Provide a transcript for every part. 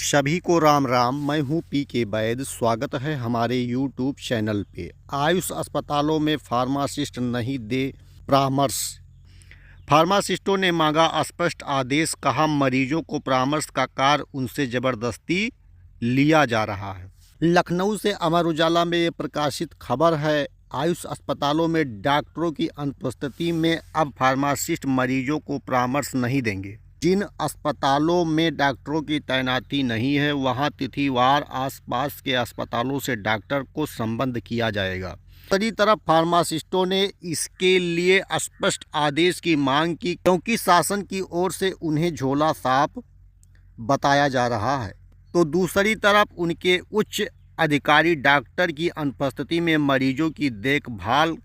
सभी को राम राम। मैं हूं पी के वैद। स्वागत है हमारे यूट्यूब चैनल पे। आयुष अस्पतालों में फार्मासिस्ट नहीं दे परामर्श। फार्मासिस्टों ने मांगा स्पष्ट आदेश। कहा मरीजों को परामर्श का कार्य उनसे ज़बरदस्ती लिया जा रहा है। लखनऊ से अमर उजाला में ये प्रकाशित खबर है। आयुष अस्पतालों में डॉक्टरों की अनुपस्थिति में अब फार्मासिस्ट मरीजों को परामर्श नहीं देंगे। जिन अस्पतालों में डॉक्टरों की तैनाती नहीं है वहां तिथिवार आसपास के अस्पतालों से डॉक्टर को संबद्ध किया जाएगा। दूसरी तरफ फार्मासिस्टों ने इसके लिए स्पष्ट आदेश की मांग की, क्योंकि शासन की ओर से उन्हें झोला साफ बताया जा रहा है, तो दूसरी तरफ उनके उच्च अधिकारी डॉक्टर की अनुपस्थिति में मरीजों की देखभाल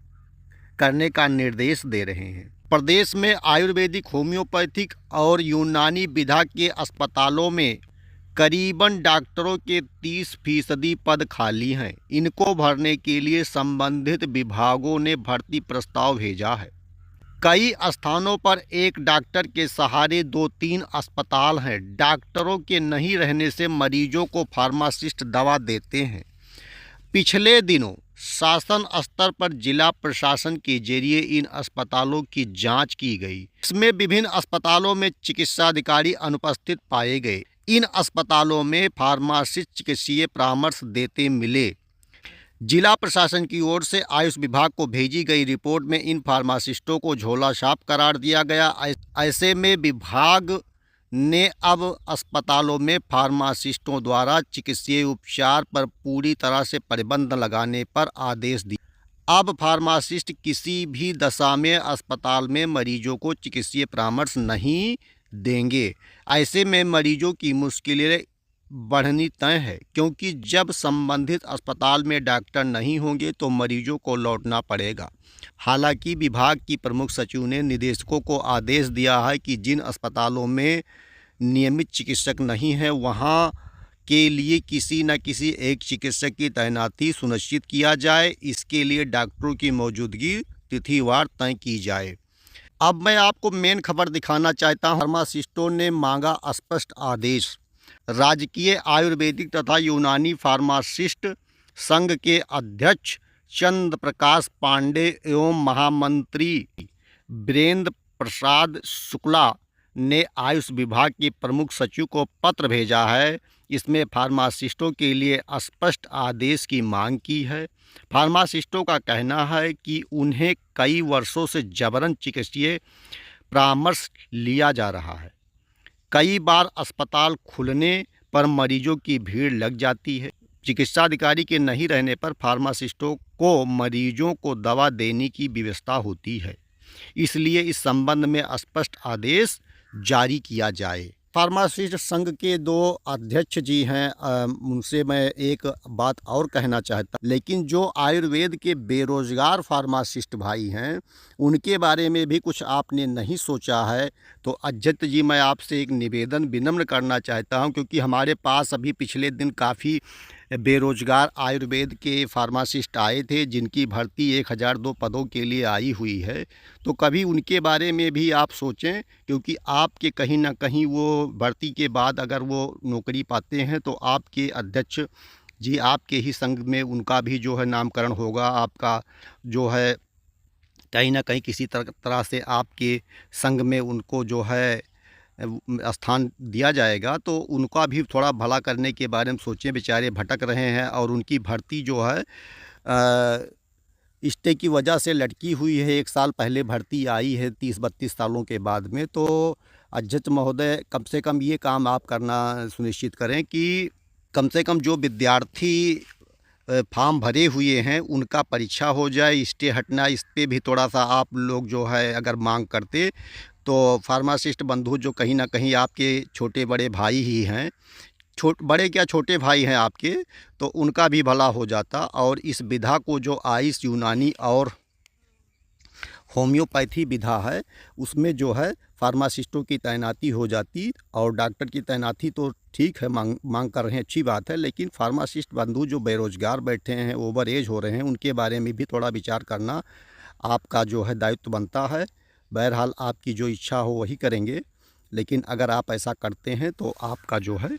करने का निर्देश दे रहे हैं। प्रदेश में आयुर्वेदिक, होम्योपैथिक और यूनानी विधा के अस्पतालों में करीबन डॉक्टरों के 30% पद खाली हैं। इनको भरने के लिए संबंधित विभागों ने भर्ती प्रस्ताव भेजा है। कई स्थानों पर एक डॉक्टर के सहारे 2-3 अस्पताल हैं। डॉक्टरों के नहीं रहने से मरीजों को फार्मासिस्ट दवा देते हैं। पिछले दिनों शासन स्तर पर जिला प्रशासन के जरिए इन अस्पतालों की जांच की गई। इसमें विभिन्न अस्पतालों में चिकित्साधिकारी अनुपस्थित पाए गए। इन अस्पतालों में फार्मासिस्ट चिकित्सीय परामर्श देते मिले। जिला प्रशासन की ओर से आयुष विभाग को भेजी गई रिपोर्ट में इन फार्मासिस्टों को झोला छाप करार दिया गया। ऐसे में विभाग ने अब अस्पतालों में फार्मासिस्टों द्वारा चिकित्सीय उपचार पर पूरी तरह से प्रतिबंध लगाने पर आदेश दिया। अब फार्मासिस्ट किसी भी दशा में अस्पताल में मरीजों को चिकित्सीय परामर्श नहीं देंगे। ऐसे में मरीजों की मुश्किलें बढ़नी तय है, क्योंकि जब संबंधित अस्पताल में डॉक्टर नहीं होंगे तो मरीजों को लौटना पड़ेगा। हालांकि विभाग की प्रमुख सचिव ने निदेशकों को आदेश दिया है कि जिन अस्पतालों में नियमित चिकित्सक नहीं है वहां के लिए किसी न किसी एक चिकित्सक की तैनाती सुनिश्चित किया जाए। इसके लिए डॉक्टरों की मौजूदगी तिथिवार तय की जाए। अब मैं आपको मेन खबर दिखाना चाहता हूं। फार्मासिस्टों ने मांगा स्पष्ट आदेश। राजकीय आयुर्वेदिक तथा यूनानी फार्मासिस्ट संघ के अध्यक्ष चंद्र प्रकाश पांडे एवं महामंत्री वीरेंद्र प्रसाद शुक्ला ने आयुष विभाग के प्रमुख सचिव को पत्र भेजा है। इसमें फार्मासिस्टों के लिए स्पष्ट आदेश की मांग की है। फार्मासिस्टों का कहना है कि उन्हें कई वर्षों से जबरन चिकित्सीय परामर्श लिया जा रहा है। कई बार अस्पताल खुलने पर मरीजों की भीड़ लग जाती है। चिकित्साधिकारी के नहीं रहने पर फार्मासिस्टों को मरीजों को दवा देने की व्यवस्था होती है। इसलिए इस संबंध में स्पष्ट आदेश जारी किया जाए। फार्मासिस्ट संघ के 2 अध्यक्ष जी हैं, उनसे मैं एक बात और कहना चाहता, लेकिन जो आयुर्वेद के बेरोजगार फार्मासिस्ट भाई हैं उनके बारे में भी कुछ आपने नहीं सोचा है। तो अध्यक्ष जी, मैं आपसे एक निवेदन विनम्र करना चाहता हूं, क्योंकि हमारे पास अभी पिछले दिन काफ़ी बेरोजगार आयुर्वेद के फार्मासिस्ट आए थे जिनकी भर्ती 1002 पदों के लिए आई हुई है। तो कभी उनके बारे में भी आप सोचें, क्योंकि आपके कहीं ना कहीं वो भर्ती के बाद अगर वो नौकरी पाते हैं तो आपके अध्यक्ष जी, आपके ही संघ में उनका भी जो है नामकरण होगा। आपका जो है कहीं ना कहीं किसी तरह से आपके संघ में उनको जो है स्थान दिया जाएगा। तो उनका भी थोड़ा भला करने के बारे में सोचें। बेचारे भटक रहे हैं और उनकी भर्ती जो है स्टे की वजह से लटकी हुई है। 1 साल पहले भर्ती आई है 30-32 सालों के बाद में। तो अध्यक्ष महोदय, कम से कम ये काम आप करना सुनिश्चित करें कि कम से कम जो विद्यार्थी फॉर्म भरे हुए हैं उनका परीक्षा हो जाए। स्टे हटना, इस पर भी थोड़ा सा आप लोग जो है अगर मांग करते तो फार्मासिस्ट बंधु जो कहीं ना कहीं आपके छोटे बड़े भाई ही हैं, बड़े क्या छोटे भाई हैं आपके, तो उनका भी भला हो जाता। और इस विधा को जो आयुष, यूनानी और होम्योपैथी विधा है उसमें जो है फार्मासिस्टों की तैनाती हो जाती। और डॉक्टर की तैनाती तो ठीक है, मांग कर रहे हैं, अच्छी बात है, लेकिन फार्मासिस्ट बंधु जो बेरोजगार बैठे हैं, ओवर एज हो रहे हैं, उनके बारे में भी थोड़ा विचार करना आपका जो है दायित्व बनता है। बहरहाल आपकी जो इच्छा हो वही करेंगे, लेकिन अगर आप ऐसा करते हैं तो आपका जो है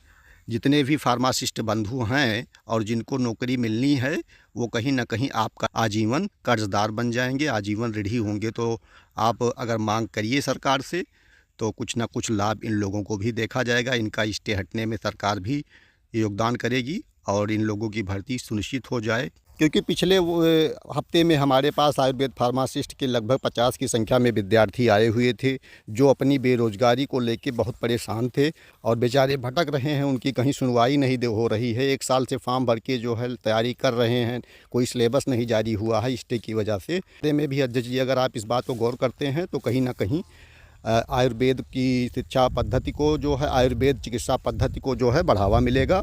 जितने भी फार्मासिस्ट बंधु हैं और जिनको नौकरी मिलनी है वो कहीं ना कहीं आपका आजीवन कर्जदार बन जाएंगे, आजीवन ऋणी होंगे। तो आप अगर मांग करिए सरकार से तो कुछ ना कुछ लाभ इन लोगों को भी देखा जाएगा। इनका स्टे हटने में सरकार भी योगदान करेगी और इन लोगों की भर्ती सुनिश्चित हो जाए। क्योंकि पिछले हफ्ते में हमारे पास आयुर्वेद फार्मासिस्ट के लगभग 50 की संख्या में विद्यार्थी आए हुए थे, जो अपनी बेरोज़गारी को लेकर बहुत परेशान थे और बेचारे भटक रहे हैं। उनकी कहीं सुनवाई नहीं हो रही है। 1 साल से फॉर्म भर के जो है तैयारी कर रहे हैं, कोई सिलेबस नहीं जारी हुआ है स्टे की वजह से। में भी अध्यक्ष जी अगर आप इस बात को गौर करते हैं तो कहीं ना कहीं आयुर्वेद की शिक्षा पद्धति को जो है, आयुर्वेद चिकित्सा पद्धति को जो है बढ़ावा मिलेगा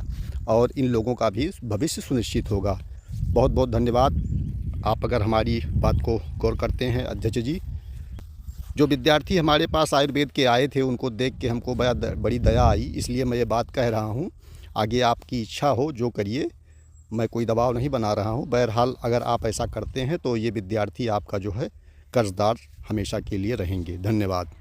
और इन लोगों का भी भविष्य सुनिश्चित होगा। बहुत बहुत धन्यवाद। आप अगर हमारी बात को गौर करते हैं अध्यक्ष जी। जो विद्यार्थी हमारे पास आयुर्वेद के आए थे उनको देख के हमको बड़ी दया आई, इसलिए मैं ये बात कह रहा हूँ। आगे आपकी इच्छा हो जो करिए, मैं कोई दबाव नहीं बना रहा हूँ। बहरहाल अगर आप ऐसा करते हैं तो ये विद्यार्थी आपका जो है कर्जदार हमेशा के लिए रहेंगे। धन्यवाद।